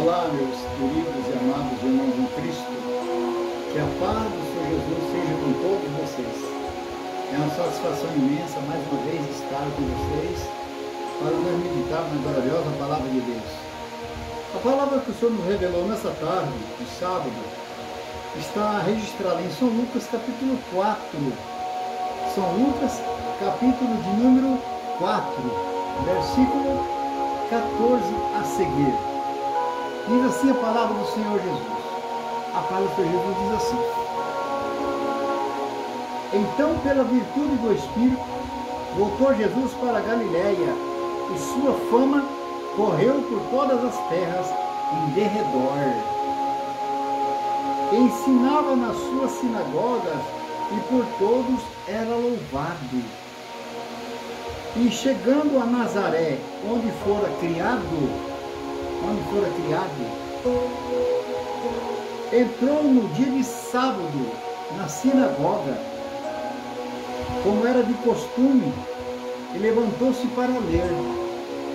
Olá, meus queridos e amados irmãos em Cristo, que a paz do Senhor Jesus seja com todos vocês. É uma satisfação imensa mais uma vez estar com vocês para nos meditar na gloriosa palavra de Deus. A palavra que o Senhor nos revelou nessa tarde, no sábado, está registrada em São Lucas capítulo 4. São Lucas capítulo de número 4, versículo 14 a seguir. Diz assim a palavra do Senhor Jesus. A palavra do Senhor Jesus diz assim: Então, pela virtude do Espírito, voltou Jesus para a Galiléia, e sua fama correu por todas as terras em derredor. Ensinava nas suas sinagogas, e por todos era louvado. E chegando a Nazaré, onde fora criado, entrou no dia de sábado na sinagoga, como era de costume, e levantou-se para ler.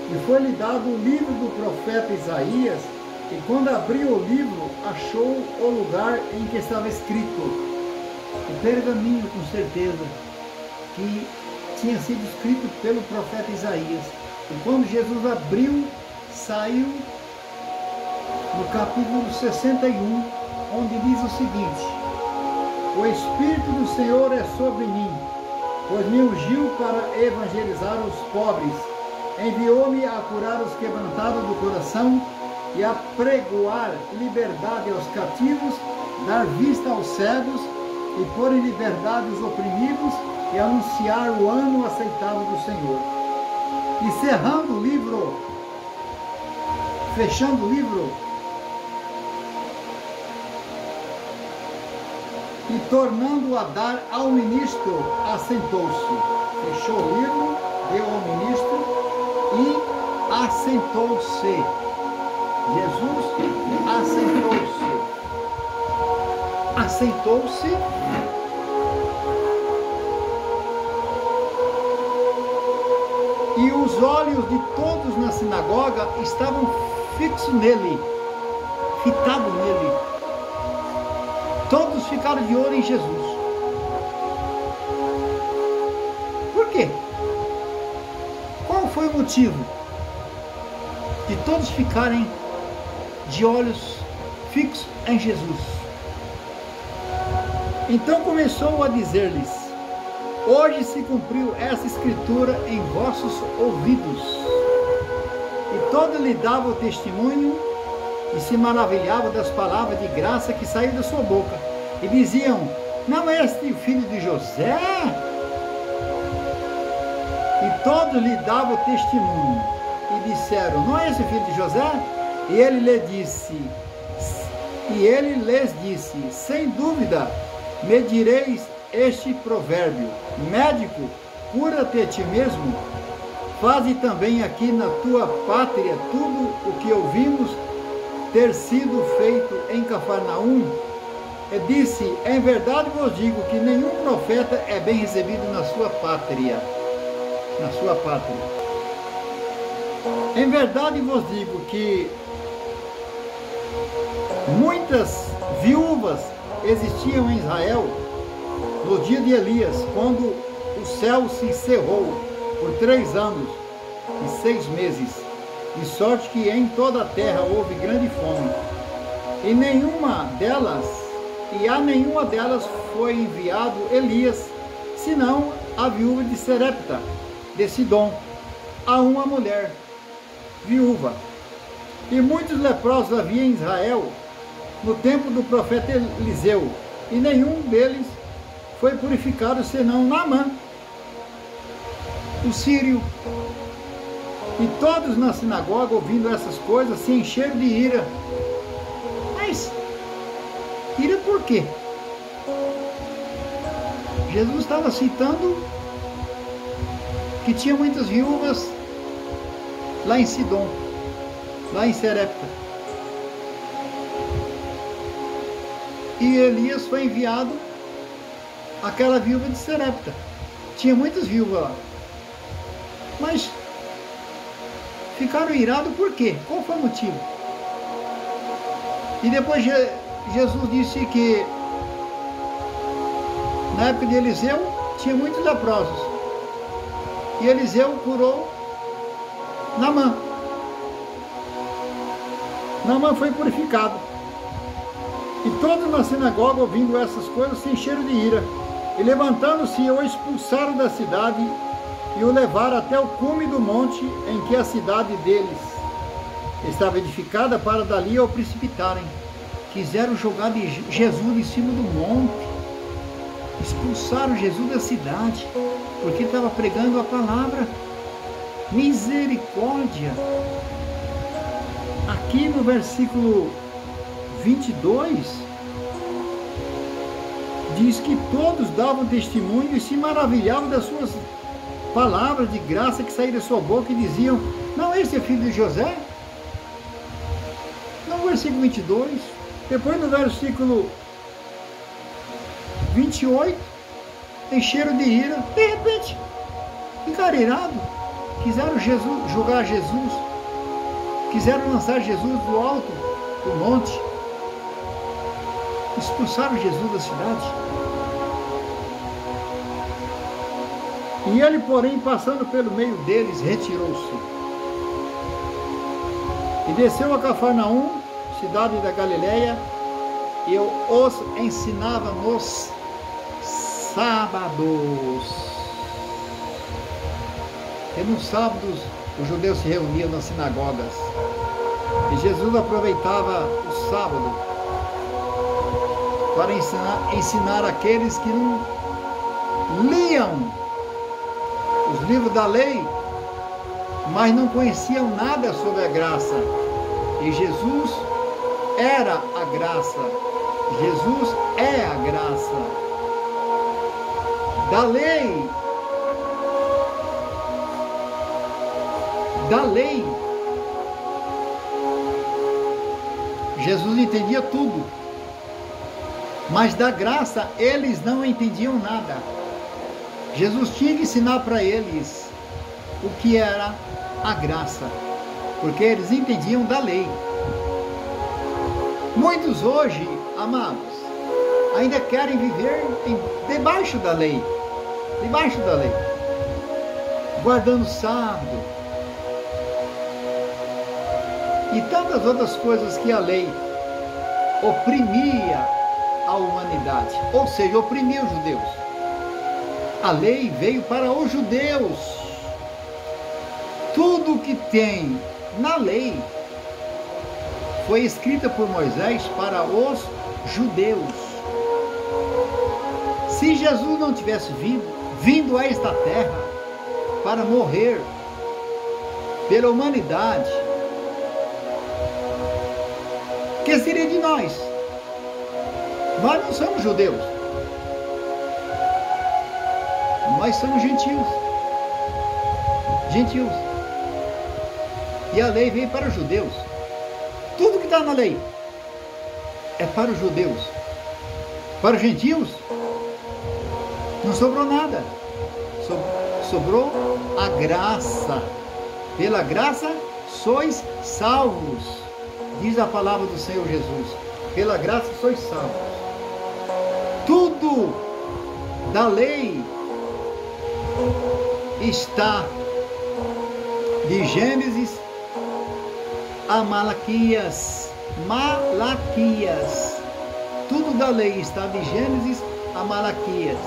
E foi-lhe dado o livro do profeta Isaías, e quando abriu o livro, achou o lugar em que estava escrito, o pergaminho, com certeza, que tinha sido escrito pelo profeta Isaías. E quando Jesus abriu, saiu no capítulo 61, onde diz o seguinte: O Espírito do Senhor é sobre mim, pois me ungiu para evangelizar os pobres, enviou-me a curar os quebrantados do coração e a pregoar liberdade aos cativos, dar vista aos cegos e pôr em liberdade os oprimidos, e anunciar o ano aceitável do Senhor. E cerrando o livro, fechando o livro, e tornando a dar ao ministro, assentou-se. Fechou o livro, deu ao ministro e assentou-se. Jesus assentou-se. Assentou-se. E os olhos de todos na sinagoga estavam fixos nele, fitados nele. Todos ficaram de olho em Jesus. Por quê? Qual foi o motivo de todos ficarem de olhos fixos em Jesus? Então começou a dizer-lhes: Hoje se cumpriu essa escritura em vossos ouvidos. E todos lhe davam testemunho e se maravilhavam das palavras de graça que saíram da sua boca. E diziam: Não é este o filho de José? E todos lhe davam testemunho e disseram: Não é esse o filho de José? E ele lhes disse: Sem dúvida me direis este provérbio: Médico, cura-te a ti mesmo. Faze também aqui na tua pátria tudo o que ouvimos ter sido feito em Cafarnaum. E disse: Em verdade vos digo que nenhum profeta é bem recebido na sua pátria. Na sua pátria. Em verdade vos digo que muitas viúvas existiam em Israel no dia de Elias, quando o céu se cerrou por 3 anos e 6 meses, de sorte que em toda a terra houve grande fome. E a nenhuma delas foi enviado Elias, senão a viúva de Serepta, de Sidom, a uma mulher viúva. E muitos leprosos havia em Israel no tempo do profeta Eliseu, e nenhum deles foi purificado senão Naamã, o sírio. E todos na sinagoga, ouvindo essas coisas, se encheram de ira. Mas ira por quê? Jesus estava citando que tinha muitas viúvas lá em Sidom, lá em Serepta. E Elias foi enviado àquela viúva de Serepta. Tinha muitas viúvas lá. Mas ficaram irados por quê? Qual foi o motivo? E depois Jesus disse que na época de Eliseu tinha muitos leprosos. E Eliseu curou Naamã. Naamã foi purificado. E todos na sinagoga, ouvindo essas coisas, se encheram de ira. E levantando-se, o expulsaram da cidade e o levaram até o cume do monte em que a cidade deles estava edificada, para dali o precipitarem. Quiseram jogar Jesus de cima do monte. Expulsaram Jesus da cidade, porque estava pregando a palavra. Misericórdia. Aqui no versículo 22, diz que todos davam testemunho e se maravilhavam das suas palavras de graça que saíram da sua boca e diziam: não, esse é filho de José? No versículo 22, depois no versículo 28, encheram de ira, de repente, ficaram irados, quiseram julgar Jesus, quiseram lançar Jesus do alto do monte, expulsaram Jesus da cidade. E ele, porém, passando pelo meio deles, retirou-se e desceu a Cafarnaum, cidade da Galileia, e os ensinava nos sábados. E nos sábados os judeus se reuniam nas sinagogas. E Jesus aproveitava o sábado para ensinar aqueles que não liam os livros da lei, mas não conheciam nada sobre a graça. E Jesus era a graça. Jesus é a graça. Da lei, Jesus entendia tudo, mas da graça eles não entendiam nada. Jesus tinha que ensinar para eles o que era a graça, porque eles entendiam da lei. Muitos hoje, amados, ainda querem viver debaixo da lei, guardando o sábado e tantas outras coisas que a lei oprimia a humanidade, ou seja, oprimia os judeus. A lei veio para os judeus. Tudo que tem na lei foi escrita por Moisés para os judeus. Se Jesus não tivesse vindo a esta terra para morrer pela humanidade, o que seria de nós? Nós não somos judeus. Nós somos gentios. E a lei veio para os judeus. Tudo que está na lei é para os judeus. Para os gentios, não sobrou nada. Sobrou a graça. Pela graça sois salvos, diz a palavra do Senhor Jesus. Pela graça sois salvos. Tudo da lei está de Gênesis a Malaquias. Tudo da lei está de Gênesis a Malaquias.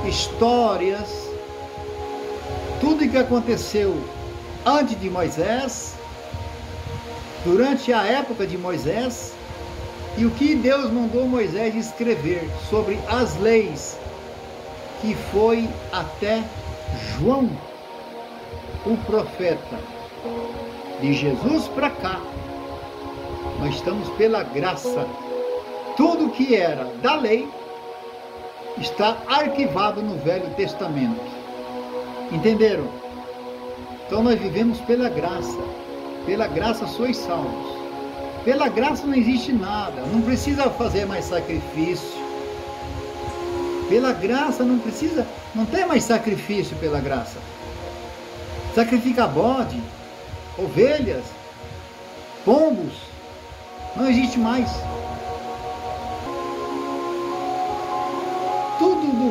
Histórias, tudo que aconteceu antes de Moisés, durante a época de Moisés, e o que Deus mandou Moisés escrever sobre as leis, que foi até João, o profeta. De Jesus para cá, nós estamos pela graça. Tudo que era da lei está arquivado no Velho Testamento. Entenderam? Então nós vivemos pela graça. Pela graça sois salvos. Pela graça não existe nada. Não precisa fazer mais sacrifício. Pela graça não tem mais sacrifício pela graça. Sacrifica bode, ovelhas, pombos, não existe mais.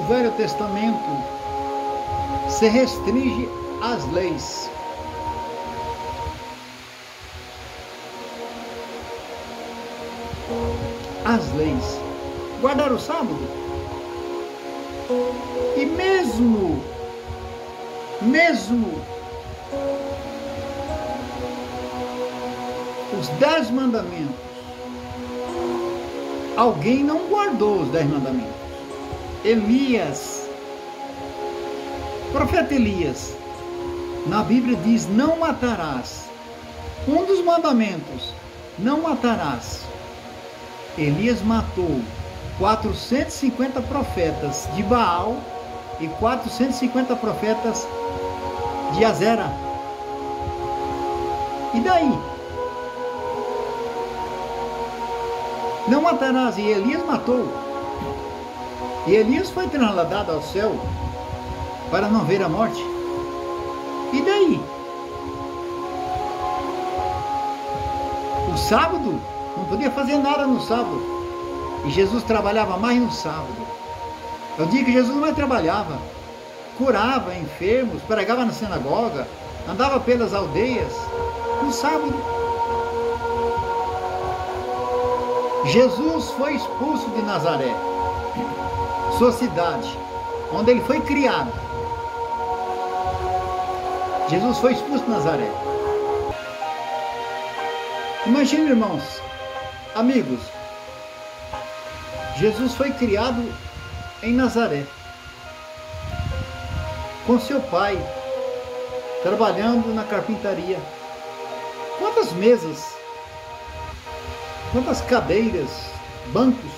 Velho Testamento se restringe às leis. As leis. Guardar o sábado. E mesmo os 10 mandamentos, alguém não guardou os 10 mandamentos. Elias, profeta Elias, na Bíblia diz: não matarás. Um dos mandamentos, não matarás. Elias matou 450 profetas de Baal e 450 profetas de Azera. E daí? Não matarás. E Elias matou. E Elias foi trasladado ao céu para não ver a morte. E daí? O sábado? Não podia fazer nada no sábado. E Jesus trabalhava mais no sábado. Eu digo que Jesus mais trabalhava. Curava enfermos, pregava na sinagoga, andava pelas aldeias no sábado. Jesus foi expulso de Nazaré, sua cidade, onde ele foi criado. Jesus foi expulso de Nazaré. Imagine, irmãos, amigos, Jesus foi criado em Nazaré, com seu pai, trabalhando na carpintaria. Quantas mesas, quantas cadeiras, bancos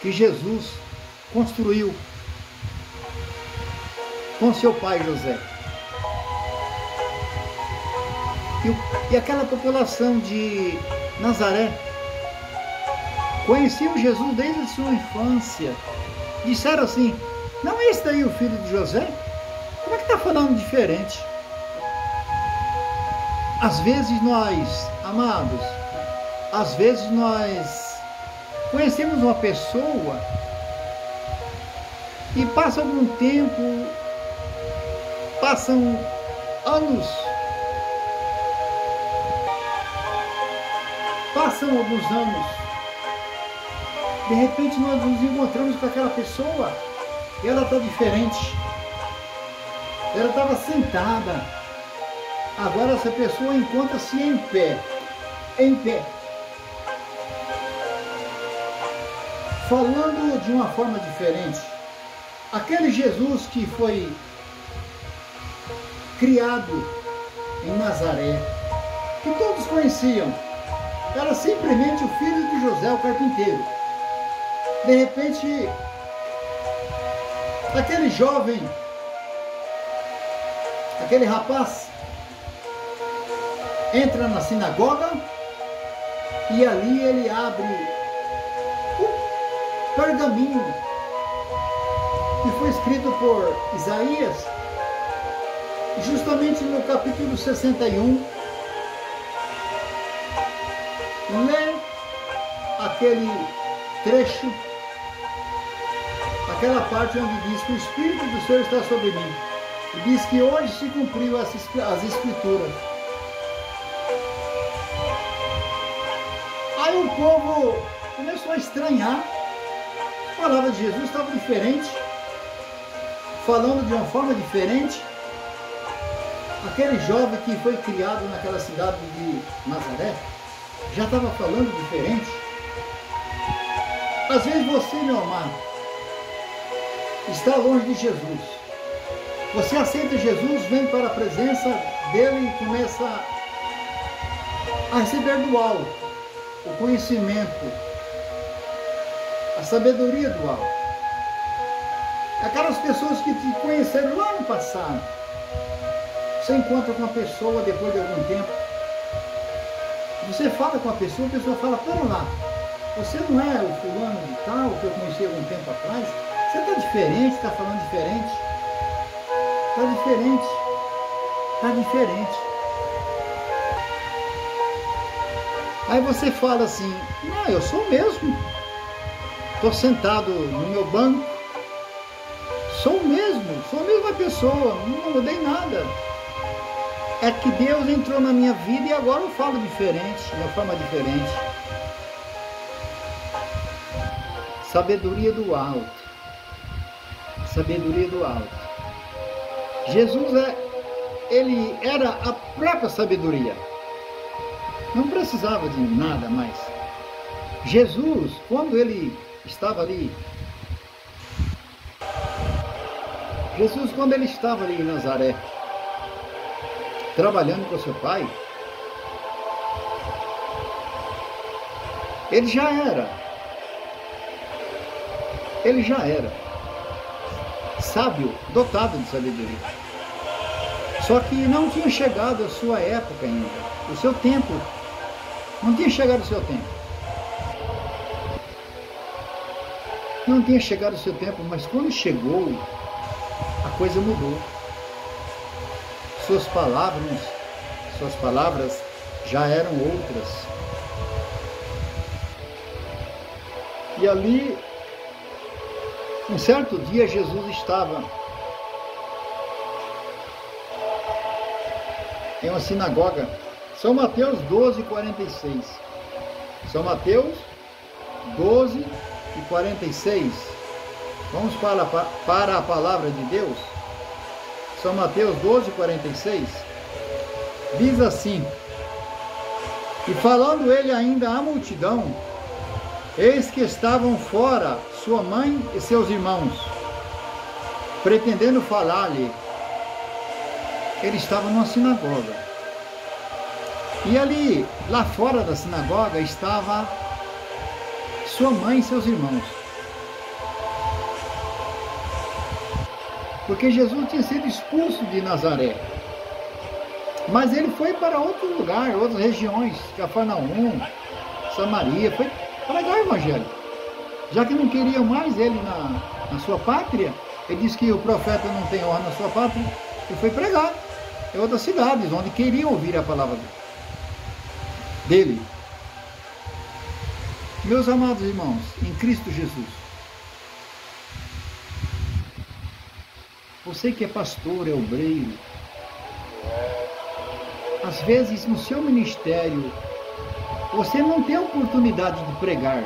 que Jesus construiu com seu pai José. E aquela população de Nazaré conheciam Jesus desde a sua infância. Disseram assim: não é esse daí o filho de José? Como é que está falando diferente? Às vezes nós, amados, às vezes nós conhecemos uma pessoa e passa algum tempo, passam anos, passam alguns anos, de repente nós nos encontramos com aquela pessoa e ela está diferente. Ela estava sentada, agora essa pessoa encontra-se em pé, falando de uma forma diferente. Aquele Jesus que foi criado em Nazaré, que todos conheciam, era simplesmente o filho de José, o carpinteiro. De repente, aquele jovem, aquele rapaz, entra na sinagoga e ali ele abre um pergaminho que foi escrito por Isaías, justamente no capítulo 61, lê aquele trecho, aquela parte onde diz que o Espírito do Senhor está sobre mim, e diz que hoje se cumpriu as Escrituras. Aí o povo começou a estranhar, a palavra de Jesus estava diferente, falando de uma forma diferente. Aquele jovem que foi criado naquela cidade de Nazaré já estava falando diferente. Às vezes você, meu amado, está longe de Jesus. Você aceita Jesus, vem para a presença dele e começa a receber do alto o conhecimento, a sabedoria do alto. Aquelas pessoas que te conheceram lá no passado, você encontra com uma pessoa depois de algum tempo, você fala com a pessoa fala: pera lá, você não é o fulano de tal que eu conheci algum tempo atrás? Você está diferente, está falando diferente. Está diferente. Está diferente. Aí você fala assim: não, eu sou mesmo. Estou sentado no meu banco, sou a mesma pessoa, não mudei nada. É que Deus entrou na minha vida e agora eu falo diferente, de uma forma diferente. Sabedoria do alto. Sabedoria do alto. Jesus ele era a própria sabedoria. Não precisava de nada mais. Jesus, quando ele estava ali, em Nazaré, trabalhando com seu pai, ele já era sábio, dotado de sabedoria. Só que não tinha chegado a sua época ainda, o seu tempo. Não tinha chegado o seu tempo. Não tinha chegado o seu tempo, mas quando chegou, a coisa mudou. Suas palavras já eram outras. E ali, um certo dia, Jesus estava em uma sinagoga. São Mateus 12:46. São Mateus 12:46. Vamos para a palavra de Deus. São Mateus 12:46. Diz assim: e falando ele ainda à multidão, eis que estavam fora sua mãe e seus irmãos, pretendendo falar-lhe. Ele estava numa sinagoga. E ali, lá fora da sinagoga, estava sua mãe e seus irmãos. Porque Jesus tinha sido expulso de Nazaré. Mas ele foi para outro lugar, outras regiões, Cafarnaum, Samaria, foi pregar o evangelho. Já que não queriam mais ele na sua pátria, ele disse que o profeta não tem honra na sua pátria, ele foi pregar em outras cidades, onde queriam ouvir a palavra dele. Meus amados irmãos, em Cristo Jesus, você que é pastor, é obreiro, às vezes no seu ministério, você não tem a oportunidade de pregar.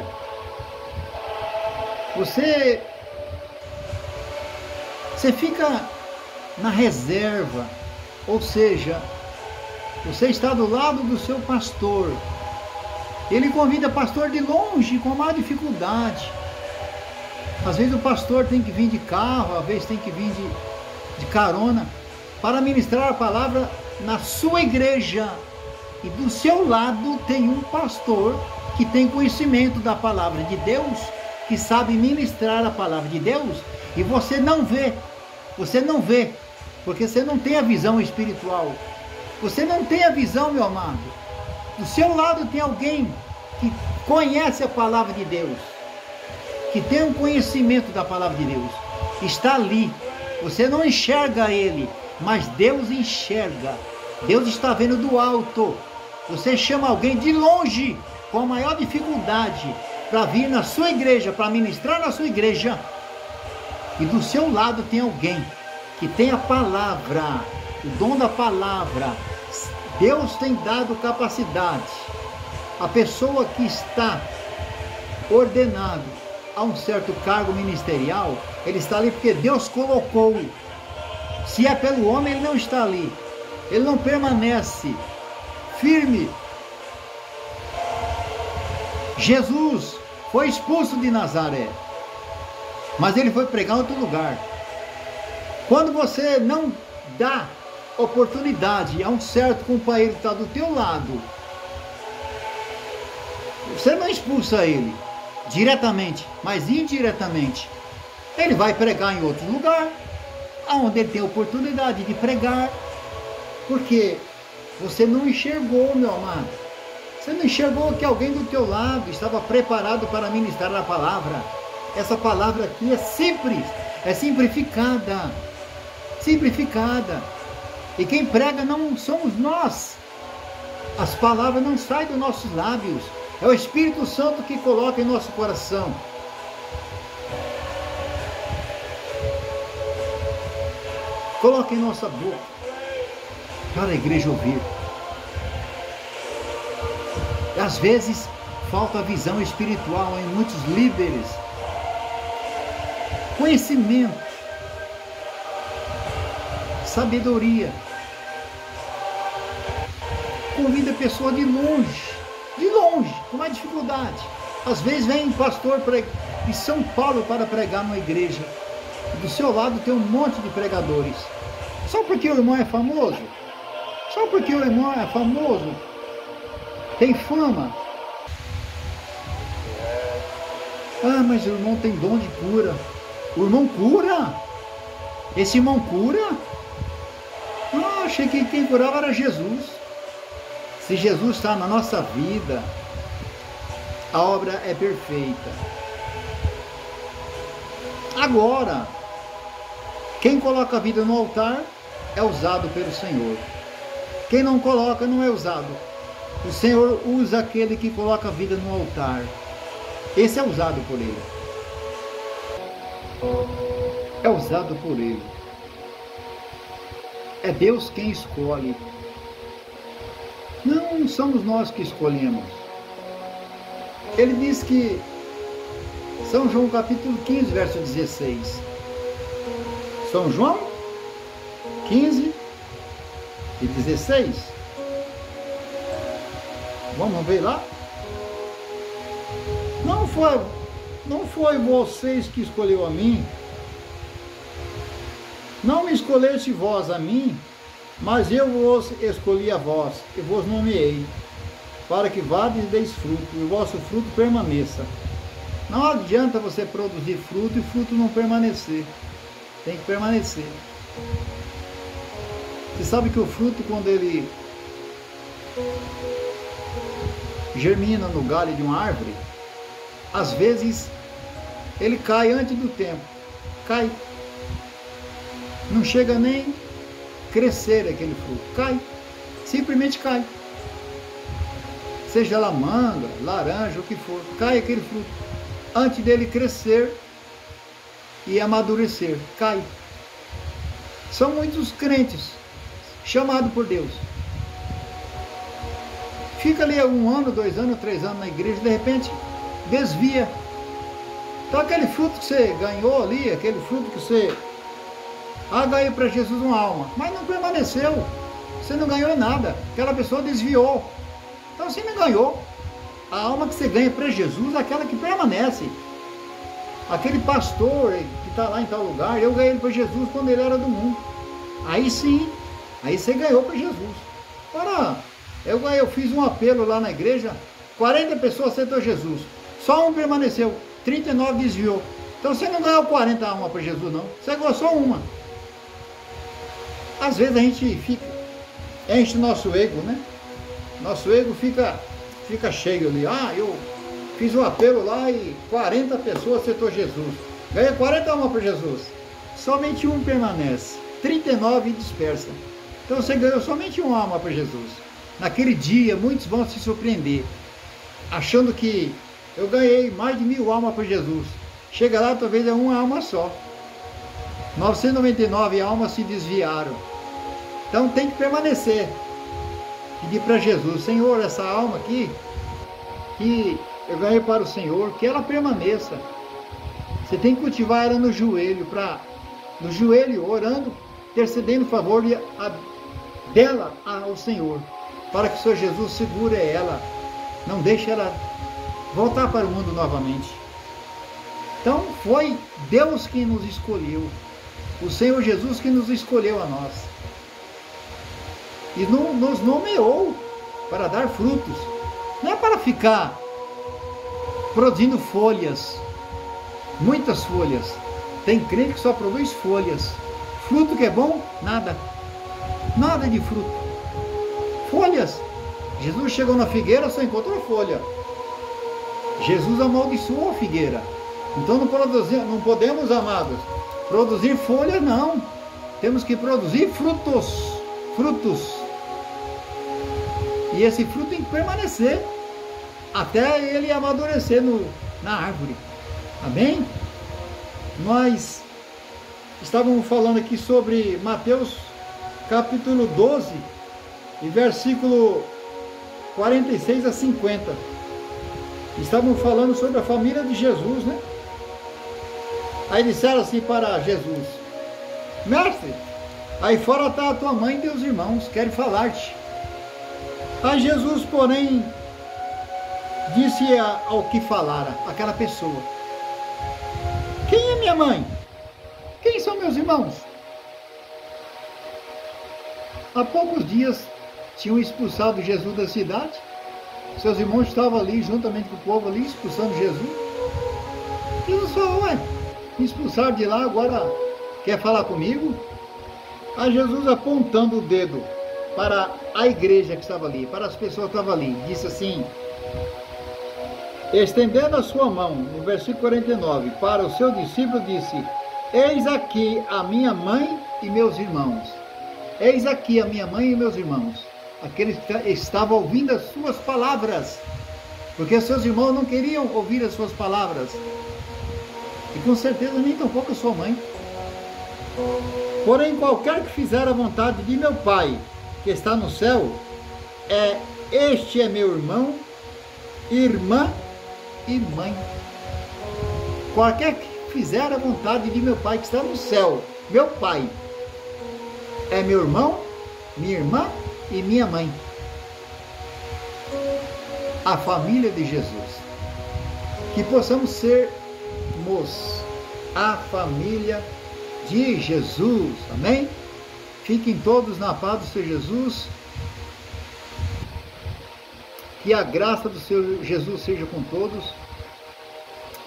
Você fica na reserva, ou seja, você está do lado do seu pastor. Ele convida pastor de longe, com maior dificuldade. Às vezes o pastor tem que vir de carro, às vezes tem que vir de carona, para ministrar a palavra na sua igreja. E do seu lado tem um pastor que tem conhecimento da palavra de Deus, que sabe ministrar a palavra de Deus, e você não vê, porque você não tem a visão espiritual. Você não tem a visão, meu amado. Do seu lado tem alguém que conhece a palavra de Deus, que tem um conhecimento da palavra de Deus. Está ali. Você não enxerga ele, mas Deus enxerga. Deus está vendo do alto. Você chama alguém de longe, com a maior dificuldade, para vir na sua igreja, para ministrar na sua igreja. E do seu lado tem alguém que tem a palavra, o dom da palavra. Deus tem dado capacidade. A pessoa que está ordenado a um certo cargo ministerial, ele está ali porque Deus colocou. Se é pelo homem, ele não está ali. Ele não permanece firme. Jesus foi expulso de Nazaré, mas ele foi pregar em outro lugar. Quando você não dá oportunidade a um certo companheiro que está do teu lado, você não expulsa ele diretamente, mas indiretamente. Ele vai pregar em outro lugar, onde ele tem oportunidade de pregar, porque você não enxergou, meu amado. Você não enxergou que alguém do teu lado estava preparado para ministrar a palavra. Essa palavra aqui é simples, é simplificada. E quem prega não somos nós. As palavras não saem dos nossos lábios. É o Espírito Santo que coloca em nosso coração. coloca em nossa boca, para a igreja ouvir. E às vezes falta visão espiritual em muitos líderes, conhecimento, sabedoria. Convida a pessoa de longe, com mais dificuldade. Às vezes vem um pastor de São Paulo para pregar numa igreja. Do seu lado tem um monte de pregadores. Só porque o irmão é famoso? Só porque o irmão é famoso? Tem fama? Ah, mas o irmão tem dom de cura. O irmão cura? Esse irmão cura? Ah, achei que quem curava era Jesus. Se Jesus está na nossa vida, a obra é perfeita. Agora, quem coloca a vida no altar é usado pelo Senhor. Quem não coloca não é usado. O Senhor usa aquele que coloca a vida no altar. Esse é usado por Ele. É usado por Ele. É Deus quem escolhe. Não somos nós que escolhemos. Ele diz que, São João capítulo 15, verso 16. São João 15 e 16. Vamos ver lá? Não foi vocês que escolheu a mim. Não me escolheste vós a mim, mas eu vos escolhi a vós, e vos nomeei, para que vades e deis fruto, e o vosso fruto permaneça. Não adianta você produzir fruto e fruto não permanecer. Tem que permanecer. Você sabe que o fruto, quando ele germina no galho de uma árvore, às vezes ele cai antes do tempo. Cai. Não chega nem crescer aquele fruto. Cai. Simplesmente cai. Seja ela manga, laranja, o que for. Cai aquele fruto. Antes dele crescer e amadurecer. Cai. São muitos crentes chamados por Deus. Fica ali 1 ano, 2 anos, 3 anos na igreja, de repente desvia. Então aquele fruto que você ganhou ali, aquele fruto que você ganhou para Jesus uma alma, mas não permaneceu. Você não ganhou nada. Aquela pessoa desviou. Então você não ganhou. A alma que você ganha para Jesus é aquela que permanece. Aquele pastor que está lá em tal lugar, eu ganhei ele para Jesus quando ele era do mundo. Aí sim, aí você ganhou para Jesus. Ora, eu fiz um apelo lá na igreja, 40 pessoas aceitou Jesus. Só um permaneceu, 39 desviou. Então você não ganhou 40 almas para Jesus não. Você ganhou só uma. Às vezes a gente enche nosso ego, né? Nosso ego fica cheio ali. Eu fiz um apelo lá e 40 pessoas aceitou Jesus. Ganhei 40 almas para Jesus. Somente um permanece. 39 dispersa. Então você ganhou somente uma alma para Jesus. Naquele dia, muitos vão se surpreender, achando que eu ganhei mais de 1000 almas para Jesus. Chega lá, talvez é uma alma só. 999 almas se desviaram. Então tem que permanecer. Pedir para Jesus, Senhor, essa alma aqui, que eu ganhei para o Senhor, que ela permaneça. Você tem que cultivar ela no joelho, orando, intercedendo em favor dela ao Senhor, para que o Senhor Jesus segure ela, não deixe ela voltar para o mundo novamente. Então foi Deus quem nos escolheu, o Senhor Jesus que nos escolheu a nós, e nos nomeou para dar frutos, não é para ficar produzindo folhas, muitas folhas. Tem crente que só produz folhas. Fruto que é bom? Nada. Nada de fruto. Folhas. Jesus chegou na figueira, só encontrou folha. Jesus amaldiçoou a figueira. Então não podemos, amados, produzir folhas, não. Temos que produzir frutos. Frutos. E esse fruto tem que permanecer até ele amadurecer na árvore. Amém? Nós estávamos falando aqui sobre Mateus capítulo 12 e versículo 46 a 50. Estávamos falando sobre a família de Jesus, né? Aí disseram assim para Jesus: mestre, aí fora está a tua mãe e teus irmãos, querem falar-te. Aí Jesus, porém, disse ao que falara aquela pessoa: quem é minha mãe? Quem são meus irmãos? Há poucos dias tinham expulsado Jesus da cidade. Seus irmãos estavam ali, juntamente com o povo ali, expulsando Jesus. Jesus falou: ué, me expulsaram de lá, agora quer falar comigo? Aí Jesus, apontando o dedo para a igreja que estava ali, para as pessoas que estavam ali, disse assim, estendendo a sua mão, no versículo 49, para o seu discípulo, disse: eis aqui a minha mãe e meus irmãos. Eis aqui a minha mãe e meus irmãos. Aqueles que estavam ouvindo as suas palavras, porque seus irmãos não queriam ouvir as suas palavras, e com certeza nem tampouco a sua mãe. Porém, qualquer que fizer a vontade de meu Pai, que está no céu, este é meu irmão, irmã e mãe. Qualquer que fizer a vontade de meu Pai que está no céu, meu Pai, é meu irmão, minha irmã e minha mãe. A família de Jesus. Que possamos sermos a família de Jesus. Amém? Fiquem todos na paz do Senhor Jesus. Que a graça do Senhor Jesus seja com todos.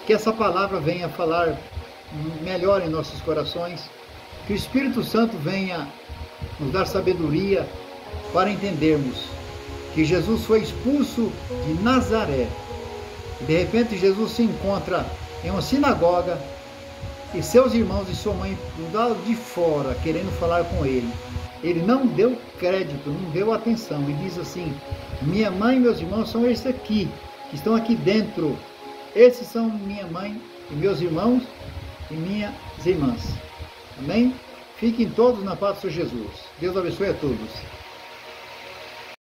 Que essa palavra venha falar melhor em nossos corações. Que o Espírito Santo venha nos dar sabedoria para entendermos que Jesus foi expulso de Nazaré. De repente Jesus se encontra em uma sinagoga e seus irmãos e sua mãe do lado de fora querendo falar com ele. Ele não deu crédito, não deu atenção e diz assim: minha mãe e meus irmãos são esses aqui, que estão aqui dentro. Esses são minha mãe e meus irmãos e minhas irmãs. Amém? Fiquem todos na paz do Senhor Jesus. Deus abençoe a todos.